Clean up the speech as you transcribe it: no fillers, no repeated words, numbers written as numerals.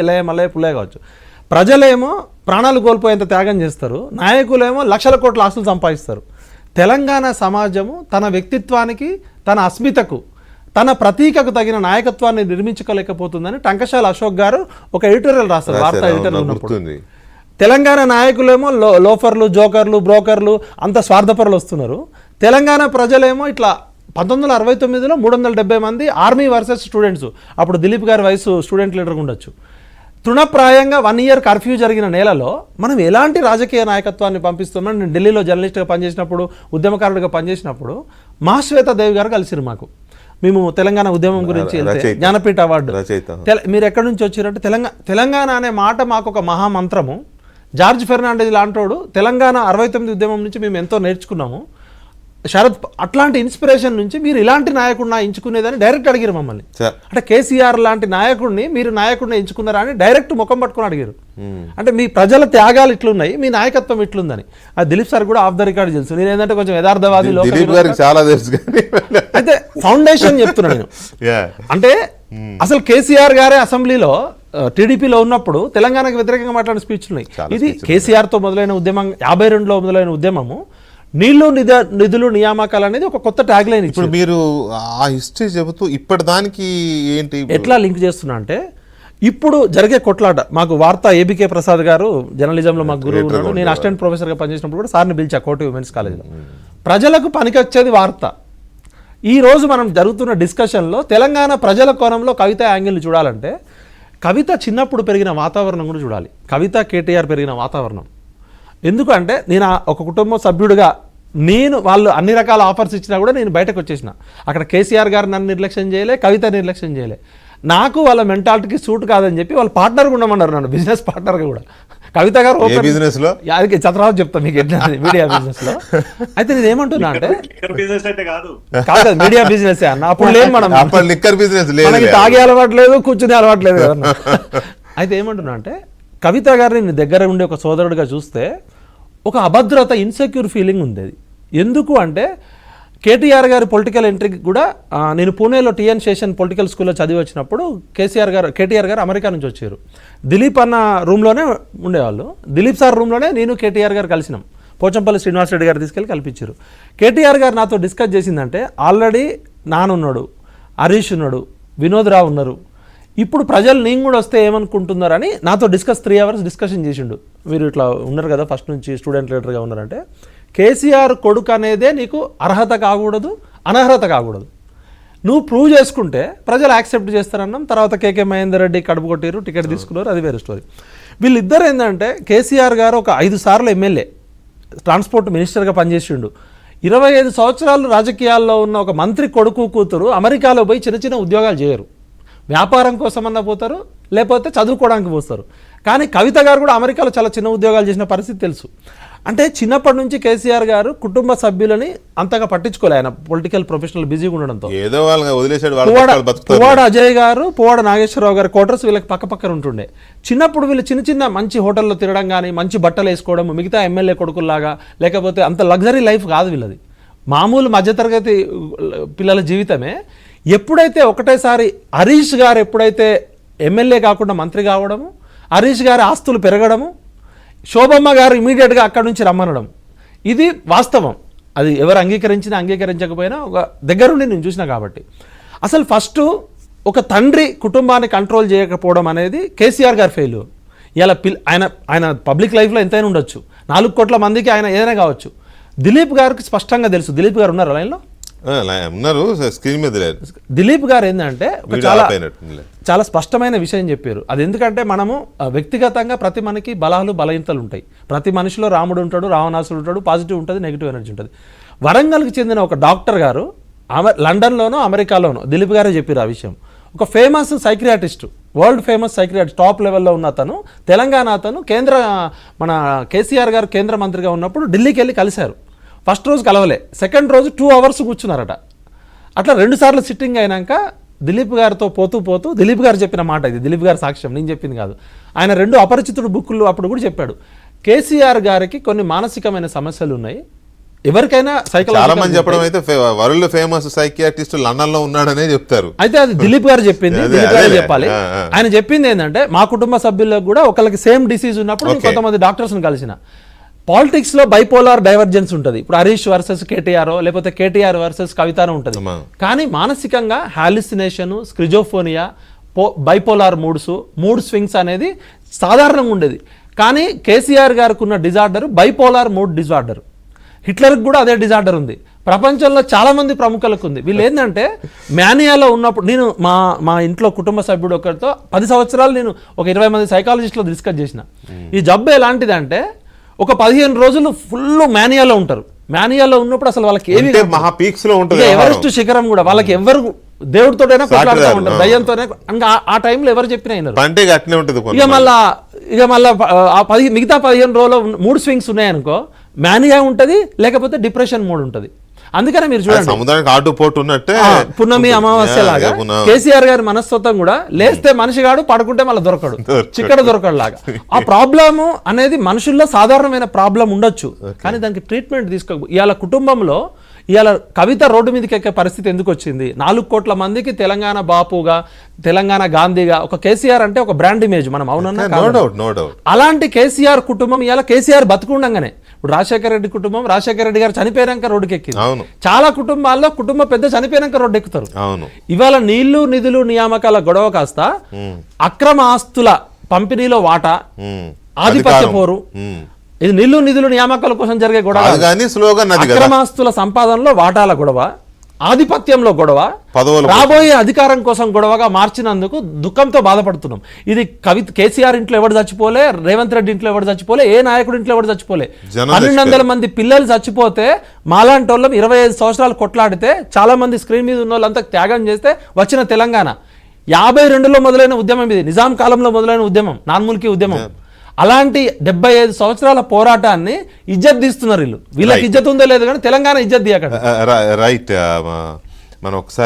ఎలయ మల్లయ్య పుల్లయ్య కావచ్చు. ప్రజలేమో ప్రాణాలు కోల్పోయేంత త్యాగం చేస్తారు, నాయకులేమో లక్షల కోట్ల ఆస్తులు సంపాదిస్తారు. తెలంగాణ సమాజము తన వ్యక్తిత్వానికి, తన అస్మితకు, తన ప్రతీకకు తగిన నాయకత్వాన్ని నిర్మించుకోలేకపోతుందని టంకశాల అశోక్ గారు ఒక ఎడిటోరియల్ రాస్తారు, వార్తా ఎడిటోరియల్ ఉన్నప్పుడు. తెలంగాణ నాయకులేమో లోఫర్లు, జోకర్లు, బ్రోకర్లు, అంత స్వార్థపరులు వస్తున్నారు. తెలంగాణ ప్రజలేమో ఇట్లా 1969లో 370 మంది ఆర్మీ వర్సెస్ స్టూడెంట్స్, అప్పుడు దిలీప్ గారి వయసు స్టూడెంట్ లీడర్గా ఉండొచ్చు, తృణప్రాయంగా 1 year కర్ఫ్యూ జరిగిన నేలలో మనం ఎలాంటి రాజకీయ నాయకత్వాన్ని పంపిస్తామని నేను ఢిల్లీలో జర్నలిస్ట్గా పనిచేసినప్పుడు, ఉద్యమకారుడిగా పనిచేసినప్పుడు మహాశ్వేత దేవి గారు కలిసిరు మాకు. మేము తెలంగాణ ఉద్యమం గురించి వెళ్తే జ్ఞానపీఠ అవార్డు మీరు ఎక్కడి నుంచి వచ్చారంటే తెలంగాణ అనే మాట మాకు ఒక మహామంత్రము. జార్జ్ ఫెర్నాండెజ్ లాంటోడు తెలంగాణ 69 ఉద్యమం నుంచి మేము ఎంతో నేర్చుకున్నాము. శరత్ అట్లాంటి ఇన్స్పిరేషన్ నుంచి మీరు ఇలాంటి నాయకుడిని ఎంచుకునేదని డైరెక్ట్ అడిగారు మమ్మల్ని. అంటే కేసీఆర్ లాంటి నాయకుడిని మీరు నాయకుడిని ఎంచుకున్నారా అని డైరెక్ట్ ముఖం పట్టుకుని అడిగారు. అంటే మీ ప్రజల త్యాగాలు ఇట్లున్నాయి, మీ నాయకత్వం ఇట్లుందని. అది దిలీప్ సార్ కూడా ఆఫ్ ద రికార్డ్ తెలుసు. నేను ఏంటంటే కొంచెం యథార్థవాది చాలా తెలుసు, అయితే ఫౌండేషన్ చెప్తున్నా నేను. అంటే అసలు కేసీఆర్ గారే అసెంబ్లీలో టీడీపీలో ఉన్నప్పుడు తెలంగాణకు వ్యతిరేకంగా మాట్లాడిన స్పీచ్లు ఉన్నాయి. ఇది కేసీఆర్తో మొదలైన ఉద్యమం, 52లో మొదలైన ఉద్యమము. నీళ్లు నిధులు నియామకాలు అనేది ఒక కొత్త ట్యాగ్ లైన్. ఇప్పుడు మీరు ఆ హిస్టరీ చెబుతూ ఇప్పటిదానికి ఏంటి ఎట్లా లింక్ చేస్తున్నా అంటే, ఇప్పుడు జరిగే కొట్లాట మాకు వార్త ఏబికే ప్రసాద్ గారు జర్నలిజంలో మాకు గురువు ఉన్నాడు. నేను అసిస్టెంట్ ప్రొఫెసర్గా పనిచేసినప్పుడు కూడా సార్ని పిలిచా కోటి ఉమెన్స్ కాలేజీలో. ప్రజలకు పనికొచ్చేది వార్త. ఈ రోజు మనం జరుగుతున్న డిస్కషన్లో తెలంగాణ ప్రజల కోణంలో కవిత యాంగిల్ని చూడాలంటే, కవిత చిన్నప్పుడు పెరిగిన వాతావరణం కూడా చూడాలి. కవిత కేటీఆర్ పెరిగిన వాతావరణం. ఎందుకంటే నేను ఒక కుటుంబ సభ్యుడిగా వాళ్ళు అన్ని రకాల ఆఫర్స్ ఇచ్చినా కూడా నేను బయటకు వచ్చేసిన. అక్కడ కేసీఆర్ గారు నన్ను నిర్లక్ష్యం చేయలే, కవిత నిర్లక్ష్యం చేయలే. నాకు వాళ్ళ మెంటాలిటీకి సూట్ కాదని చెప్పి వాళ్ళు పార్ట్నర్గా ఉండమన్నారు, నన్ను బిజినెస్ పార్ట్నర్గా కూడా. కవిత గారు చంద్రబాబు చెప్తా మీకు ఎట్లా మీడియా బిజినెస్ లో. అయితే నేను ఏమంటున్నా అంటే కాదు మీడియా బిజినెస్ అన్న, అప్పుడు లేదు మనం తాగే అలవాటు లేదు, కూర్చునే అలవాటు లేదు కదా. అయితే ఏమంటున్నా అంటే, కవిత గారిని నేను దగ్గర ఉండే ఒక సోదరుడిగా చూస్తే ఒక అభద్రత, ఇన్సెక్యూర్ ఫీలింగ్ ఉంది. అది ఎందుకు అంటే, కేటీఆర్ గారి పొలిటికల్ ఎంట్రీకి కూడా నేను పూణేలో టీఎన్ శేషన్ పొలిటికల్ స్కూల్లో చదివి వచ్చినప్పుడు కేటీఆర్ గారు అమెరికా నుంచి వచ్చారు. దిలీప్ అన్న రూమ్లోనే ఉండేవాళ్ళు. దిలీప్ సార్ రూమ్లోనే నేను కేటీఆర్ గారు కలిసినాం. పోచంపల్లి శ్రీనివాస్ రెడ్డి గారు తీసుకెళ్ళి కల్పించారు. కేటీఆర్ గారు నాతో డిస్కస్ చేసిందంటే, ఆల్రెడీ నానున్నాడు, హరీష్ ఉన్నాడు, వినోద్ రావు ఉన్నారు, ఇప్పుడు ప్రజలు నేను కూడా వస్తే ఏమనుకుంటున్నారని నాతో 3 hours డిస్కషన్ చేసిండు. మీరు ఇట్లా ఉన్నారు కదా, ఫస్ట్ నుంచి స్టూడెంట్ లీడర్గా ఉన్నారంటే, కేసీఆర్ కొడుకు అనేదే నీకు అర్హత కాకూడదు, అనర్హత కాకూడదు. నువ్వు ప్రూవ్ చేసుకుంటే ప్రజలు యాక్సెప్ట్ చేస్తారన్నాం. తర్వాత కేకే మహేందర్ రెడ్డి కడుపు కొట్టారు, టికెట్ తీసుకున్నారు, అది వేరే స్టోరీ. వీళ్ళిద్దరు ఏంటంటే, కేసీఆర్ గారు ఒక 5 సార్లు ఎమ్మెల్యే, ట్రాన్స్పోర్ట్ మినిస్టర్గా పనిచేసిండు. 25 సంవత్సరాలు రాజకీయాల్లో ఉన్న ఒక మంత్రి కొడుకు కూతురు అమెరికాలో పోయి చిన్న చిన్న ఉద్యోగాలు చేయరు. వ్యాపారం కోసమన్నా పోతారు, లేకపోతే చదువుకోవడానికి పోస్తారు. కానీ కవిత గారు కూడా అమెరికాలో చాలా చిన్న ఉద్యోగాలు చేసిన పరిస్థితి తెలుసు. అంటే చిన్నప్పటి నుంచి కేసీఆర్ గారు కుటుంబ సభ్యులని అంతగా పట్టించుకోలే. ఆయన పొలిటికల్ ప్రొఫెషనల్ బిజీగా ఉండడంతో పువ్వాడ అజయ్ గారు, పువ్వాడ నాగేశ్వరరావు గారు క్వార్టర్స్ వీళ్ళకి పక్కపక్కన ఉంటుండే. చిన్నప్పుడు వీళ్ళు చిన్న చిన్న మంచి హోటల్లో తిరగడం కానీ, మంచి బట్టలు వేసుకోవడం, మిగతా ఎమ్మెల్యే కొడుకుల్లాగా, లేకపోతే అంత లగ్జరీ లైఫ్ కాదు వీళ్ళది. మామూలు మధ్యతరగతి పిల్లల జీవితమే. ఎప్పుడైతే ఒకటేసారి హరీష్ గారు ఎప్పుడైతే ఎమ్మెల్యే కాకుండా మంత్రి కావడము, హరీష్ గారి ఆస్తులు పెరగడము, శోభమ్మ గారు ఇమీడియట్గా అక్కడి నుంచి రమ్మనడం, ఇది వాస్తవం. అది ఎవరు అంగీకరించినా అంగీకరించకపోయినా ఒక దగ్గరుండి నేను చూసినా కాబట్టి. అసలు ఫస్ట్ ఒక తండ్రి కుటుంబాన్ని కంట్రోల్ చేయకపోవడం అనేది కేసీఆర్ గారి ఫెయిల్యూర్. ఇలా ఆయన పబ్లిక్ లైఫ్లో ఎంతైనా ఉండొచ్చు, 4 కోట్ల మందికి ఆయన ఏదైనా కావచ్చు. దిలీప్ గారికి స్పష్టంగా తెలుసు. దిలీప్ గారు ఉన్నారు లైన్లో, ఉన్నారు స్క్రీన్ మీద. దిలీప్ గారు ఏంటంటే చాలా స్పష్టమైన విషయం చెప్పారు. అది ఎందుకంటే మనము వ్యక్తిగతంగా ప్రతి మనకి బలాలు బలహీనతలు ఉంటాయి. ప్రతి మనిషిలో రాముడు ఉంటాడు, రావణాసుడు ఉంటాడు, పాజిటివ్ ఉంటుంది, నెగిటివ్ ఎనర్జీ ఉంటుంది. వరంగల్కి చెందిన ఒక డాక్టర్ గారు లండన్లోనో అమెరికాలోనో దిలీప్ గారే చెప్పారు ఆ విషయం. ఒక famous psychiatrist, world famous psychiatrist, top లెవెల్లో ఉన్న అతను, తెలంగాణ అతను, మన కేసీఆర్ గారు కేంద్ర మంత్రిగా ఉన్నప్పుడు ఢిల్లీకి వెళ్ళి కలిశారు. ఫస్ట్ రోజు కలవలే, సెకండ్ రోజు 2 hours కూర్చున్నారట. అట్లా 2 సార్లు సిట్టింగ్ అయినాక దిలీప్ గారితో పోతూ దిలీప్ గారు చెప్పిన మాట ఇది, దిలీప్ గారి సాక్ష్యం, నేను చెప్పింది కాదు. ఆయన 2 అపరిచితుడు బుక్కులు అప్పుడు కూడా చెప్పాడు. కేసీఆర్ గారికి కొన్ని మానసికమైన సమస్యలు ఉన్నాయి, ఎవరికైనా చాలా సైకలాజికల్ మంది చెప్పడం అయితే వరల్డ్ ఫేమస్ సైకియాట్రిస్ట్ లండన్ లో ఉన్నాడనే చెప్తారు. అయితే అది దిలీప్ గారు చెప్పింది, దిలీప్ గారు చెప్పాలి. ఆయన చెప్పింది ఏంటంటే మా కుటుంబ సభ్యులకు కూడా ఒకరికి సేమ్ డిసీజ్ ఉన్నప్పుడు నేను కొంతమంది డాక్టర్స్ని కలిసిన. పాలిటిక్స్ లో బైపోలార్ డైవర్జెన్స్ ఉంటుంది. ఇప్పుడు హరీష్ వర్సెస్ కేటీఆర్, లేకపోతే కేటీఆర్ వర్సెస్ కవితానో ఉంటుంది. కానీ మానసికంగా హాలిసినేషన్, స్క్రిజోఫోనియా, బైపోలార్ మూడ్ స్వింగ్స్ అనేది సాధారణంగా ఉండేది. కానీ కేసీఆర్ గారికి ఉన్న డిజార్డర్ బైపోలార్ మూడ్ డిజార్డర్. హిట్లర్కి కూడా అదే డిజార్డర్ ఉంది. ప్రపంచంలో చాలా మంది ప్రముఖులకు ఉంది. వీళ్ళు ఏంటంటే మ్యానియాలో ఉన్నప్పుడు నేను మా ఇంట్లో కుటుంబ సభ్యుడు ఒకరితో 10 సంవత్సరాలు నేను ఒక 20 మంది సైకాలజిస్టులు డిస్కస్ చేసిన. ఈ జబ్బు ఎలాంటిదంటే ఒక 15 రోజులు ఫుల్ మ్యానియాలో ఉంటారు. మ్యానియాలో ఉన్నప్పుడు అసలు వాళ్ళకి ఏమి మహా పీక్స్ లో ఉంటుంది. ఎవరెస్ట్ శిఖరం కూడా వాళ్ళకి ఎవరు దేవుడితోటైనా కొట్లాడుతూ ఉంటారు, దయ్యంతోనే. ఇంకా ఆ టైంలో ఎవరు చెప్పినా ఇక మళ్ళా మిగతా 15 రోజులు మూడ్ స్వింగ్స్ ఉన్నాయనుకో, మ్యానియా ఉంటది, లేకపోతే డిప్రెషన్ మూడ్ ఉంటది. అందుకనే మీరు చూడండి సముద్రానికి ఆటుపోటు ఉన్నట్టే పున్నమి అమావాస్య లాగా కేసీఆర్ గారి మనస్తత్వం కూడా లేస్తే మనిషి గాడు, పడుకుంటే మళ్ళీ దొరకడు, చిక్కడ దొరకడు లాగా. ఆ ప్రాబ్లము అనేది మనుషుల్లో సాధారణమైన ప్రాబ్లం ఉండొచ్చు, కానీ దానికి ట్రీట్మెంట్ తీసుకో. ఇవాళ కుటుంబంలో ఇవాళ కవిత రోడ్డు మీదకి ఎక్కే పరిస్థితి ఎందుకు వచ్చింది? 4 కోట్ల మందికి తెలంగాణ బాపుగా, తెలంగాణ గాంధీగా, ఒక కేసీఆర్ అంటే ఒక బ్రాండ్ ఇమేజ్. మనం అవునన్నా అలాంటి కేసీఆర్ కుటుంబం ఇవాళ కేసీఆర్ బతుకుండగానే, ఇప్పుడు రాజశేఖర రెడ్డి కుటుంబం, రాజశేఖర రెడ్డి గారు చనిపోయాక రోడ్డుకి ఎక్కింది. చాలా కుటుంబాల్లో కుటుంబ పెద్ద చనిపోయాక రోడ్డు ఎక్కుతారు. ఇవాళ నీళ్లు నిధులు నియామకాల గొడవ కాస్త అక్రమ ఆస్తుల పంపిణీలో వాటా, ఆధిపత్య పోరు, ఇది నీళ్లు నిధులు నియామకాల కోసం జరిగే గొడవ, అక్రమాస్తుల సంపాదనలో వాటాల గొడవ, ఆధిపత్యంలో గొడవ, రాబోయే అధికారం కోసం గొడవగా మార్చినందుకు దుఃఖంతో బాధపడుతున్నాం. ఇది కేసీఆర్ ఇంట్లో ఎవరు చచ్చిపోలే, రేవంత్ రెడ్డి ఇంట్లో ఎవరు చచ్చిపోలే, ఏ నాయకుడి ఇంట్లో ఎవరు చచ్చిపోలే. 1200 మంది పిల్లలు చచ్చిపోతే మాలాంటి వాళ్ళం 25 సంవత్సరాలు కొట్లాడితే, చాలా మంది స్క్రీన్ మీద ఉన్న వాళ్ళంతా త్యాగం చేస్తే వచ్చిన తెలంగాణ 52లో మొదలైన ఉద్యమం. ఇది నిజాం కాలంలో మొదలైన ఉద్యమం, నాన్ముల్కీ ఉద్యమం. అలాంటి 75 సంవత్సరాల పోరాటాన్ని ఇజ్జత్ తీస్తున్నారు వీళ్ళు. వీళ్ళకి ఇజ్జత్ ఉందో లేదు కానీ తెలంగాణ ఇజ్జత్ తీయకండి. రైట్. మనం ఒకసారి